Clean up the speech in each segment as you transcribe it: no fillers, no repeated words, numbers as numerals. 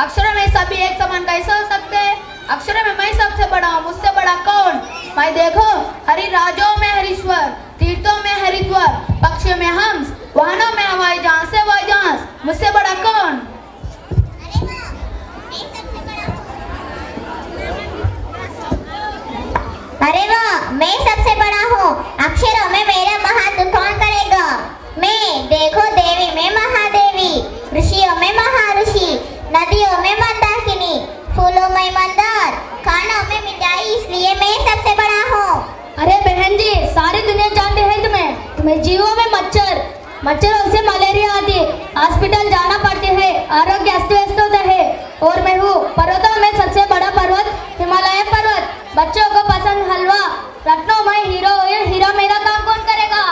अक्षरों में सभी एक समान कैसे हो सकते हैं? अक्षरों में मैं सबसे बड़ा हूँ, मुझसे बड़ा कौन? मैं देखो हरि राजों में हरीश्वर, तीर्थों में हरिद्वार, पक्षियों में हंस, वाहनों में हवाई जहाज से हवाई जहाज, मुझसे बड़ा कौन? अरे वाह, मैं सबसे बड़ा हूँ। अक्षरों में मेरा महान कौन करेगा? मैं देखो देवी में महादेवी, ऋषियों में महाऋषि, नदियों में मंदाकिनी, फूलों में मंदार, खानों में मिठाई, इसलिए मैं सबसे बड़ा हूँ। अरे बहन जी, सारी दुनिया जानते हैं तुम्हें जीवों में मच्छरों से मलेरिया आती, हॉस्पिटल जाना पड़ती है, आरोग्य अस्त व्यस्त होता है। और मैं हूँ पर्वतों में सबसे बड़ा पर्वत, हिमालय पर्वत। बच्चों को पसंद हलवा, रत्नों में हीरो मेरा काम कौन करेगा?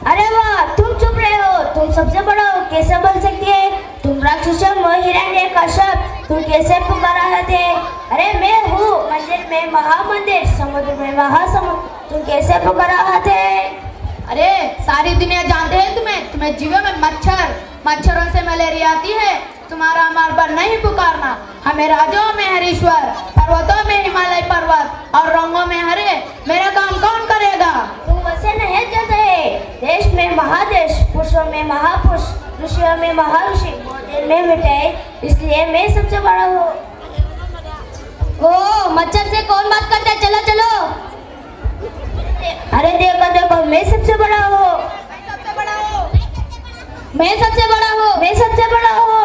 अरे वाह, तुम चुप रहे हो, तुम सबसे बड़ा हो, कैसे बोल सकती है? तुम राक्षस हिरण्यकश्यप, तुम कैसे पुकारा है थे? अरे मैं हूँ मंदिर में महामंदिर, समुद्र में महासमुद्र, तुम कैसे पुकारा थे? अरे सारी दुनिया जानते हैं तुम्हें जीवों में मच्छरों से मलेरिया आती है। तुम्हारा मार पर नहीं पुकारना। हमें राजों में हरीश्वर, पर्वतों में हिमालय पर्वत और रंगों में हरे, मेरा काम कौन करेगा? तुम वैसे नहीं जानते, देश में महादेश, पुरुषों में महापुरुष, ऋषियों में महाऋषि, भोजन में मिठाई, इसलिए मैं सबसे बड़ा हूँ। ओ मच्छर से कौन बात करता है? चलो चलो। अरे देखो, मैं सबसे बड़ा हूँ। मैं सबसे बड़ा हूँ। मैं सबसे बड़ा हूँ।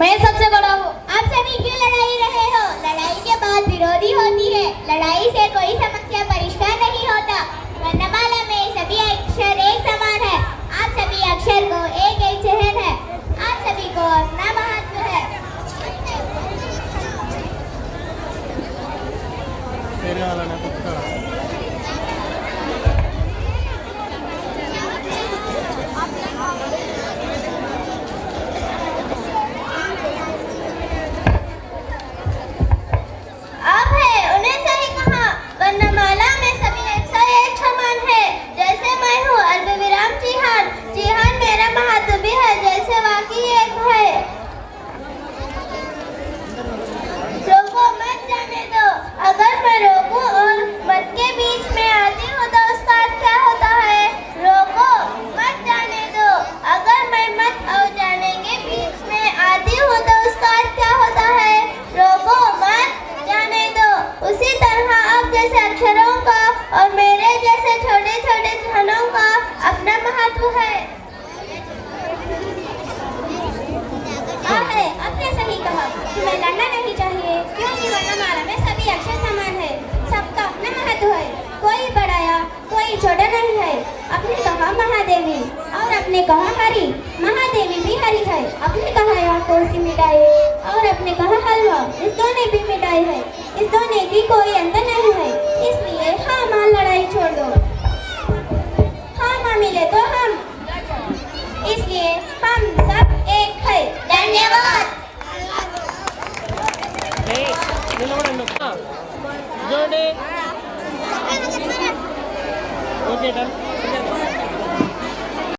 मैं सबसे बड़ा हूँ। आप सभी क्यों लड़ाई रहे हो? लड़ाई के बाद विरोधी होती है। लड़ाई से कोई समस्या परिष्कार नहीं होता। वर्णमाला में सभी अक्षर एक समान है। आप सभी अक्षर को एक चिन्ह है। आप सभी को अपना महत्व है। छोटा नहीं है। आपने कहा महादेवी और आपने कहा हरि, महादेवी भी हरि है। आपने कहा यहाँ कौन सी मिठाई और आपने कहा हलवा, इस दोनों भी मिठाई है, इस दोनों की कोई अंतर नहीं है। इसलिए हाँ माँ लड़ाई छोड़ दो, हाँ माँ मिले तो हम, इसलिए हम सब एक है। धन्यवाद। Okay, done.